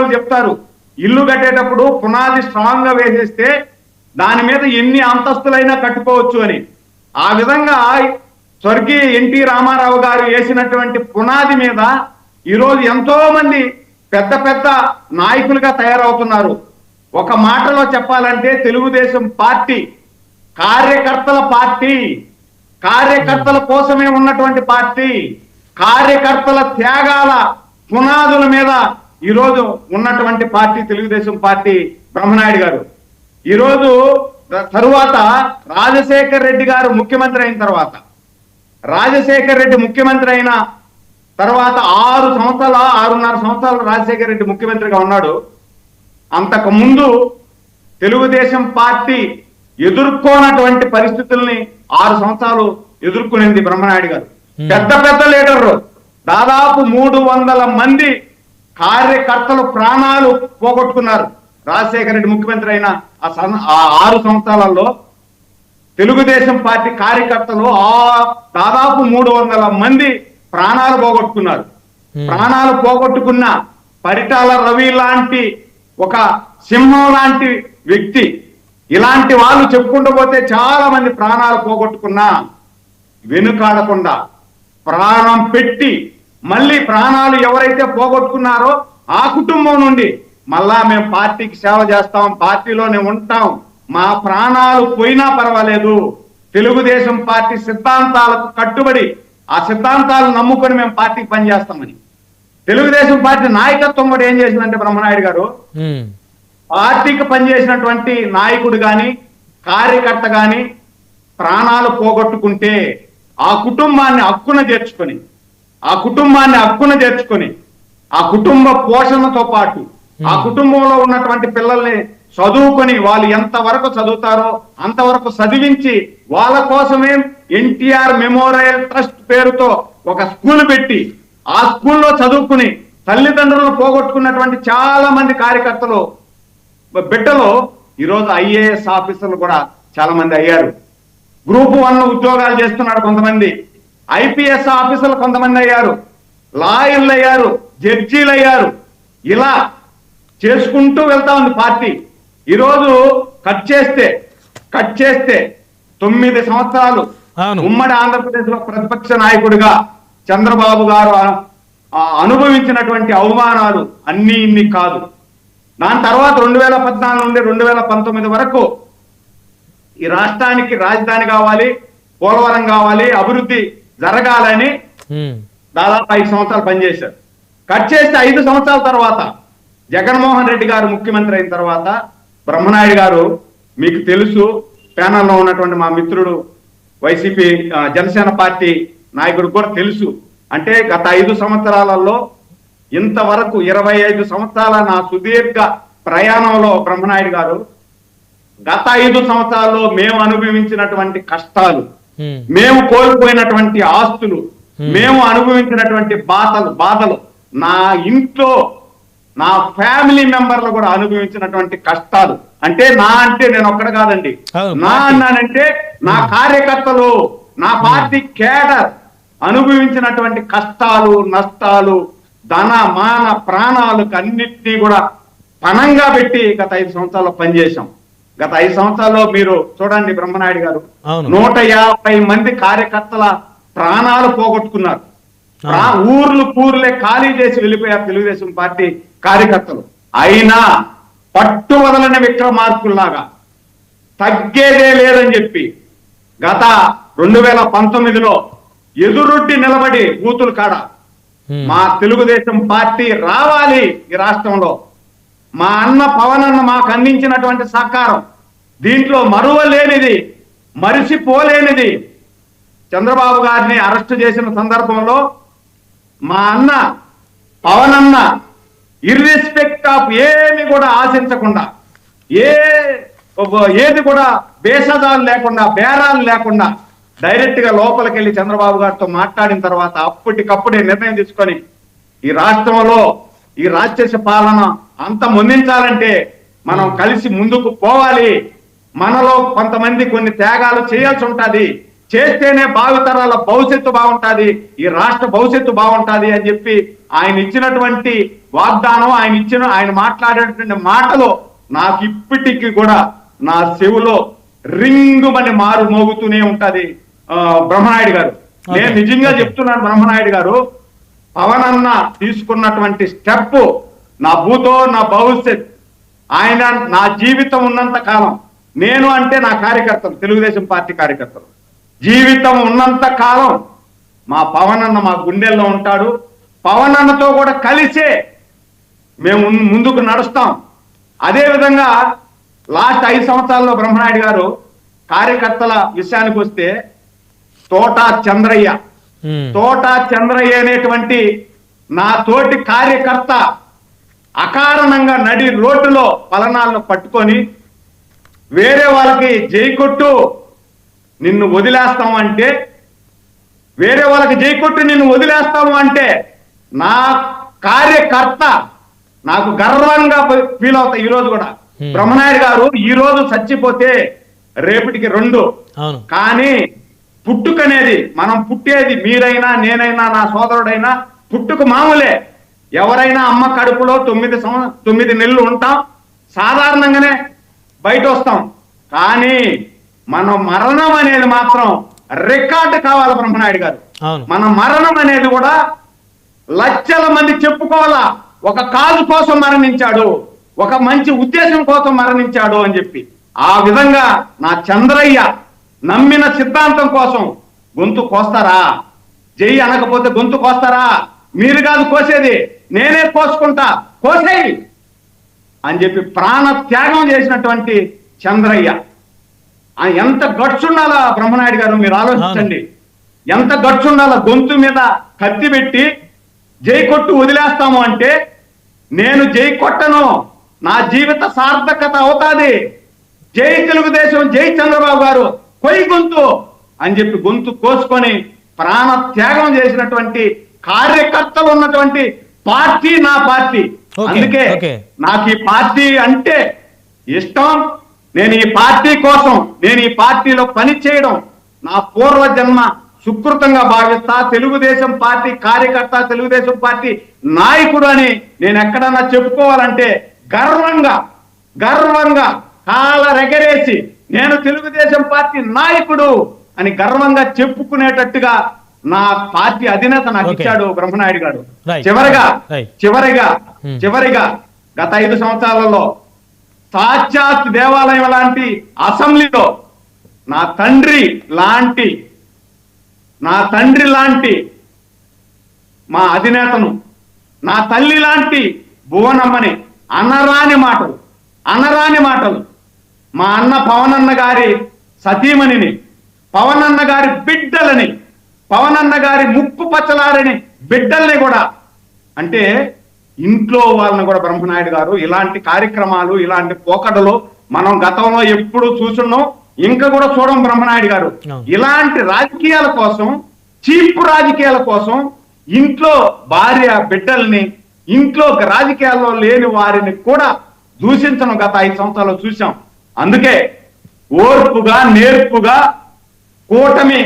వాళ్ళు చెప్తారు, ఇల్లు కట్టేటప్పుడు పునాది స్ట్రాంగ్ గా వేసేస్తే దాని మీద ఎన్ని అంతస్తులైనా కట్టుకోవచ్చు అని. ఆ విధంగా స్వర్గీయ ఎన్టీ రామారావు గారు వేసినటువంటి పునాది మీద ఈరోజు ఎంతో మంది పెద్ద పెద్ద నాయకులుగా తయారవుతున్నారు. ఒక మాటలో చెప్పాలంటే తెలుగుదేశం పార్టీ కార్యకర్తల పార్టీ, కార్యకర్తల కోసమే ఉన్నటువంటి పార్టీ, కార్యకర్తల త్యాగాల పునాదుల మీద ఈరోజు ఉన్నటువంటి పార్టీ తెలుగుదేశం పార్టీ. బ్రహ్మనాయుడు గారు ఈరోజు తరువాత రాజశేఖర్ రెడ్డి గారు ముఖ్యమంత్రి అయిన తర్వాత, రాజశేఖర్ రెడ్డి ముఖ్యమంత్రి అయిన తర్వాత 6.5 సంవత్సరాలు రాజశేఖర్ రెడ్డి ముఖ్యమంత్రిగా ఉన్నాడు. అంతకు ముందు తెలుగుదేశం పార్టీ ఎదుర్కోనటువంటి పరిస్థితుల్ని 6 సంవత్సరాలు ఎదుర్కొనింది బ్రహ్మనాయుడు గారు. పెద్ద పెద్ద లీడర్లు దాదాపు 300 మంది కార్యకర్తలు ప్రాణాలు పోగొట్టుకున్నారు. రాజశేఖర రెడ్డి ముఖ్యమంత్రి అయిన ఆ 6 సంవత్సరాలలో తెలుగుదేశం పార్టీ కార్యకర్తలు దాదాపు 300 మంది ప్రాణాలు పోగొట్టుకున్నారు. ప్రాణాలు పోగొట్టుకున్న పరిటాల రవి లాంటి ఒక సింహం లాంటి వ్యక్తి, ఇలాంటి వాళ్ళు చెప్పుకుంటూ పోతే చాలా మంది ప్రాణాలు పోగొట్టుకున్నా వెనుకాడకుండా ప్రాణం పెట్టి మళ్ళీ ప్రాణాలు ఎవరైతే పోగొట్టుకున్నారో ఆ కుటుంబం నుండి మళ్ళా మేము పార్టీకి సేవ చేస్తాం, పార్టీలోనే ఉంటాం, మా ప్రాణాలు పోయినా పర్వాలేదు, తెలుగుదేశం పార్టీ సిద్ధాంతాలకు కట్టుబడి ఆ సిద్ధాంతాలను నమ్ముకొని మేము పార్టీకి పనిచేస్తామని తెలుగుదేశం పార్టీ నాయకత్వం కూడా ఏం చేసిందంటే బ్రహ్మనాయుడు గారు పార్టీకి పనిచేసినటువంటి నాయకుడు గాని కార్యకర్త గాని ప్రాణాలు పోగొట్టుకుంటే ఆ కుటుంబాన్ని హక్కున చేర్చుకొని ఆ కుటుంబ పోషణతో పాటు ఆ కుటుంబంలో ఉన్నటువంటి పిల్లల్ని చదువుకొని వాళ్ళు ఎంతవరకు చదువుతారో అంతవరకు చదివించి వాళ్ళ కోసమే ఎన్టీఆర్ మెమోరియల్ ట్రస్ట్ పేరుతో ఒక స్కూల్ పెట్టి ఆ స్కూల్లో చదువుకుని తల్లిదండ్రులను పోగొట్టుకున్నటువంటి చాలా మంది కార్యకర్తలు బిడ్డలు ఈరోజు ఐఏఎస్ ఆఫీసర్లు కూడా చాలా మంది అయ్యారు. గ్రూప్ 1 ఉద్యోగాలు చేస్తున్నారు కొంతమంది, ఐపీఎస్ ఆఫీసర్లు కొంతమంది అయ్యారు, లాయర్లు అయ్యారు, జడ్జీలు అయ్యారు. ఇలా చేసుకుంటూ వెళ్తా ఉంది పార్టీ. ఈరోజు కట్ చేస్తే 9 సంవత్సరాలు ఉమ్మడి ఆంధ్రప్రదేశ్ లో ప్రతిపక్ష నాయకుడిగా చంద్రబాబు గారు అనుభవించినటువంటి అవమానాలు అన్ని ఇన్ని కాదు. దాని తర్వాత 2014 నుండి 2019 వరకు ఈ రాష్ట్రానికి రాజధాని కావాలి, పోలవరం కావాలి, అభివృద్ధి జరగాలని దాదాపు 5 సంవత్సరాలు పనిచేశారు. కట్ చేస్తే 5 సంవత్సరాల తర్వాత జగన్మోహన్ రెడ్డి గారు ముఖ్యమంత్రి అయిన తర్వాత బ్రహ్మనాయుడు గారు, మీకు తెలుసు, ప్యానల్లో ఉన్నటువంటి మా మిత్రుడు వైసీపీ జనసేన పార్టీ నాయకుడు కూడా తెలుసు, అంటే గత 5 సంవత్సరాలలో ఇంతవరకు 25 సంవత్సరాల నా సుదీర్ఘ ప్రయాణంలో బ్రహ్మనాయుడు గారు గత 5 సంవత్సరాల్లో మేము అనుభవించినటువంటి కష్టాలు, మేము కోల్పోయినటువంటి ఆస్తులు, మేము అనుభవించినటువంటి బాధలు నా ఇంట్లో నా ఫ్యామిలీ మెంబర్లు కూడా అనుభవించినటువంటి కష్టాలు, అంటే నేను ఒక్కడ కాదండి, నా అన్నానంటే నా కార్యకర్తలు, నా పార్టీ కేడర్ అనుభవించినటువంటి కష్టాలు, నష్టాలు, ధన మాన ప్రాణాలకు అన్నిటినీ కూడా పణంగా పెట్టి గత 5 సంవత్సరాల్లో పనిచేశాం. గత 5 సంవత్సరాల్లో మీరు చూడండి బ్రహ్మనాయుడు గారు 150 మంది కార్యకర్తల ప్రాణాలు పోగొట్టుకున్నారు. ఊర్లే ఖాళీ చేసి వెళ్ళిపోయారు తెలుగుదేశం పార్టీ కార్యకర్తలు. అయినా పట్టు వదలని విక్రమార్కుల్లాగా తగ్గేదే లేదని చెప్పి గత 2019లో ఎదురొడ్డి నిలబడి బూతులు కాడ మా తెలుగుదేశం పార్టీ రావాలి ఈ రాష్ట్రంలో, మా అన్న పవన్ అన్న మాకు అందించినటువంటి సహకారం, దీంట్లో మరువలేనిది, మరిసిపోలేనిది, చంద్రబాబు గారిని అరెస్ట్ చేసిన సందర్భంలో మా అన్న పవన్ అన్న ఇర్రెస్పెక్ట్ ఆఫ్ ఏమి కూడా ఆశించకుండా, ఏది కూడా బేసదాలు లేకుండా, బేరాలు లేకుండా డైరెక్ట్ గా లోపలికి వెళ్ళి చంద్రబాబు గారితో మాట్లాడిన తర్వాత అప్పటికప్పుడే నిర్ణయం తీసుకొని ఈ రాష్ట్రంలో ఈ రాక్షస పాలన అంత ముందించాలంటే మనం కలిసి ముందుకు పోవాలి, మనలో కొంతమంది కొన్ని త్యాగాలు చేయాల్సి ఉంటుంది, చేస్తేనే భావితరాల భవిష్యత్తు బాగుంటుంది, ఈ రాష్ట్ర భవిష్యత్తు బాగుంటుంది అని చెప్పి ఆయన ఇచ్చినటువంటి వాగ్దానం, ఆయన మాట్లాడేటువంటి మాటలు నాకు ఇప్పటికీ కూడా నా చెవులో రింగుమని మారు మోగుతూనే ఉంటది. బ్రహ్మనాయుడు గారు, నేను నిజంగా చెప్తున్నాను, బ్రహ్మనాయుడు గారు పవన్ అన్న తీసుకున్నటువంటి స్టెప్ నా భూతో నా భవిష్యత్, ఆయన నా జీవితం ఉన్నంత కాలం, నేను అంటే నా కార్యకర్తలు, తెలుగుదేశం పార్టీ కార్యకర్తలు, జీవితం ఉన్నంత కాలం మా పవన్ అన్న మా గుండెల్లో ఉంటాడు. పవన్ అన్నతో కూడా కలిసే మేము ముందుకు నడుస్తాం. అదేవిధంగా లాస్ట్ 5 సంవత్సరాల్లో బ్రహ్మనాయుడు గారు కార్యకర్తల విషయానికి వస్తే తోటా చంద్రయ్య అనేటువంటి నా తోటి కార్యకర్త అకారణంగా నడి రోడ్డులో పలనాలను పట్టుకొని వేరే వాళ్ళకి జై కొట్టు నిన్ను వదిలేస్తాము అంటే, వేరే వాళ్ళకి జై కొట్టు నిన్ను వదిలేస్తాము అంటే నా కార్యకర్త నాకు గర్వంగా ఫీల్ అవుతా. ఈ రోజు కూడా బ్రహ్మనాయుడు గారు ఈ రోజు చచ్చిపోతే రేపటికి 2, కానీ పుట్టుకనేది, మనం పుట్టేది, మీరైనా నేనైనా నా సోదరుడైనా పుట్టుక మామూలే. ఎవరైనా అమ్మ కడుపులో 9 నెలలు ఉంటాం, సాధారణంగానే బయట వస్తాం. కానీ మన మరణం అనేది మాత్రం రికార్డు కావాలి బ్రహ్మనాయుడు గారు. మన మరణం అనేది కూడా లక్షల మంది చెప్పుకోవాలా, ఒక కాజు కోసం మరణించాడు, ఒక మంచి ఉద్దేశం కోసం మరణించాడు అని చెప్పి. ఆ విధంగా నా చంద్రయ్య నమ్మిన సిద్ధాంతం కోసం గొంతు కోస్తారా? జై అనకపోతే గొంతు కోస్తారా? మీరు కాదు కోసేది, నేనే కోసుకుంటా, కోసేయి అని చెప్పి ప్రాణ త్యాగం చేసినటువంటి చంద్రయ్య. ఎంత గట్స్ ఉండాలా బ్రహ్మనాయుడు గారు, మీరు ఆలోచించండి. ఎంత గట్స్ ఉండాలా? గొంతు మీద కత్తి పెట్టి జై కొట్టు వదిలేస్తాము అంటే, నేను జై కొట్టను, నా జీవిత సార్థకత అవుతాది, జై తెలుగుదేశం, జై చంద్రబాబు గారు, కొయ్యి గొంతు అని చెప్పి గొంతు కోసుకొని ప్రాణ త్యాగం చేసినటువంటి కార్యకర్తలు ఉన్నటువంటి పార్టీ నా పార్టీ. అందుకే నాకు ఈ పార్టీ అంటే ఇష్టం. నేను ఈ పార్టీ కోసం, నేను ఈ పార్టీలో పని చేయడం నా పూర్వ జన్మ సుకృతంగా భావిస్తా. తెలుగుదేశం పార్టీ కార్యకర్త, తెలుగుదేశం పార్టీ నాయకుడు అని నేను ఎక్కడన్నా చెప్పుకోవాలంటే గర్వంగా కాలరెగరేసి నేను తెలుగుదేశం పార్టీ నాయకుడు అని గర్వంగా చెప్పుకునేటట్టుగా నా పార్టీ అధినేత నాకు ఇచ్చాడు బ్రహ్మనాయుడు గారు. చివరిగా గత 5 సంవత్సరాలలో సాక్షాత్ దేవాలయం లాంటి అసెంబ్లీలో నా తండ్రి లాంటి మా అధినేతను, నా తల్లి లాంటి భువనమ్మని అనరాని మాటలు మా అన్న పవన్ అన్న గారి సతీమణిని, పవన్ అన్న గారి బిడ్డలని, పవన్ అన్న గారి ముక్కు పచ్చలారని బిడ్డల్ని కూడా, అంటే ఇంట్లో వాళ్ళని కూడా బ్రహ్మనాయుడు గారు ఇలాంటి కార్యక్రమాలు, ఇలాంటి పోకడలు మనం గతంలో ఎప్పుడు చూస్తున్నాం, ఇంకా కూడా చూడం. బ్రహ్మనాయుడు గారు ఇలాంటి రాజకీయాల కోసం, చీప్ రాజకీయాల కోసం ఇంట్లో భార్య బిడ్డల్ని, ఇంట్లో రాజకీయాల్లో లేని వారిని కూడా దూషించడం గత 5 సంవత్సరాలు చూసాం. అందుకే ఓర్పుగా నేర్పుగా కూటమి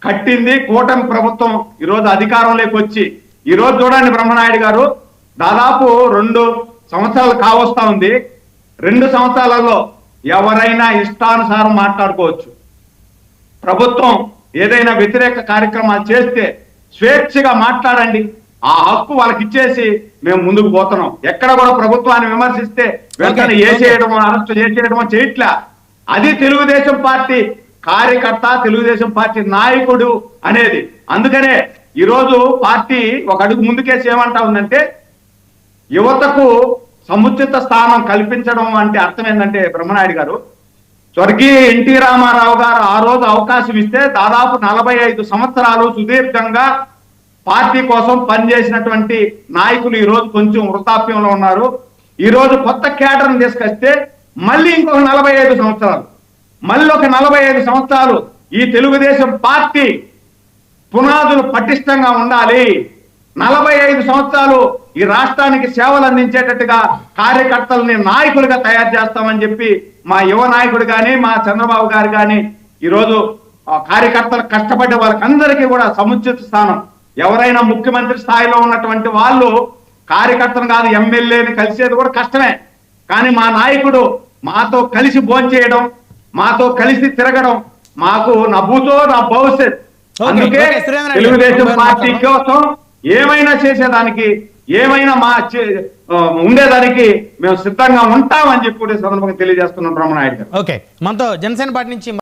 కట్టింది. కూటమి ప్రభుత్వం ఈరోజు అధికారంలోకి వచ్చి, ఈరోజు చూడండి బ్రహ్మనాయుడు గారు, దాదాపు 2 సంవత్సరాలు కావస్తా ఉంది. 2 సంవత్సరాలలో ఎవరైనా ఇష్టానుసారం మాట్లాడుకోవచ్చు. ప్రభుత్వం ఏదైనా వ్యతిరేక కార్యక్రమాలు చేస్తే స్వేచ్ఛగా మాట్లాడండి, ఆ హక్కు వాళ్ళకి ఇచ్చేసి మేము ముందుకు పోతున్నాం. ఎక్కడ కూడా ప్రభుత్వాన్ని విమర్శిస్తే వెంటనే ఏసేయడమో అరెస్ట్ చేసేయడమో చేయట్లా. అది తెలుగుదేశం పార్టీ కార్యకర్త, తెలుగుదేశం పార్టీ నాయకుడు అనేది. అందుకనే ఈరోజు పార్టీ ఒక అడుగు ముందుకేసి ఏమంటా ఉందంటే, యువతకు సముచిత స్థానం కల్పించడం అంటే అర్థం ఏంటంటే బ్రహ్మనాయుడు గారు, స్వర్గీయ ఎన్టీ రామారావు గారు ఆ రోజు అవకాశం ఇస్తే దాదాపు 45 సంవత్సరాలు సుదీర్ఘంగా పార్టీ కోసం పనిచేసినటువంటి నాయకులు ఈ రోజు కొంచెం వృద్ధాప్యంలో ఉన్నారు. ఈ రోజు కొత్త కేడర్ని తీసుకొస్తే మళ్ళీ ఇంకొక 45 సంవత్సరాలు, మళ్ళీ ఒక 45 సంవత్సరాలు ఈ తెలుగుదేశం పార్టీ పునాదులు పటిష్టంగా ఉండాలి. 45 సంవత్సరాలు ఈ రాష్ట్రానికి సేవలు అందించేటట్టుగా కార్యకర్తలని నాయకులుగా తయారు చేస్తామని చెప్పి మా యువ నాయకుడు కానీ, మా చంద్రబాబు గారు కానీ ఈరోజు కార్యకర్తలు కష్టపడ్డ వాళ్ళకందరికీ కూడా సముచిత స్థానం. ఎవరైనా ముఖ్యమంత్రి స్థాయిలో ఉన్నటువంటి వాళ్ళు కార్యకర్తను కాదు ఎమ్మెల్యేని కలిసేది కూడా కష్టమే. కానీ మా నాయకుడు మాతో కలిసి భోంచేయడం, మాతో కలిసి తిరగడం మాకు నవ్వుతో నా భవిష్యత్. అందుకే తెలుగుదేశం పార్టీ కోసం ఏమైనా చేసేదానికి, ఏమైనా ఉండేదానికి మేము సిద్ధంగా ఉంటామని చెప్పి సందర్భంగా తెలియజేస్తున్నాం బ్రహ్మనాయుడు గారు. ఓకే, మనతో జనసేన పార్టీ నుంచి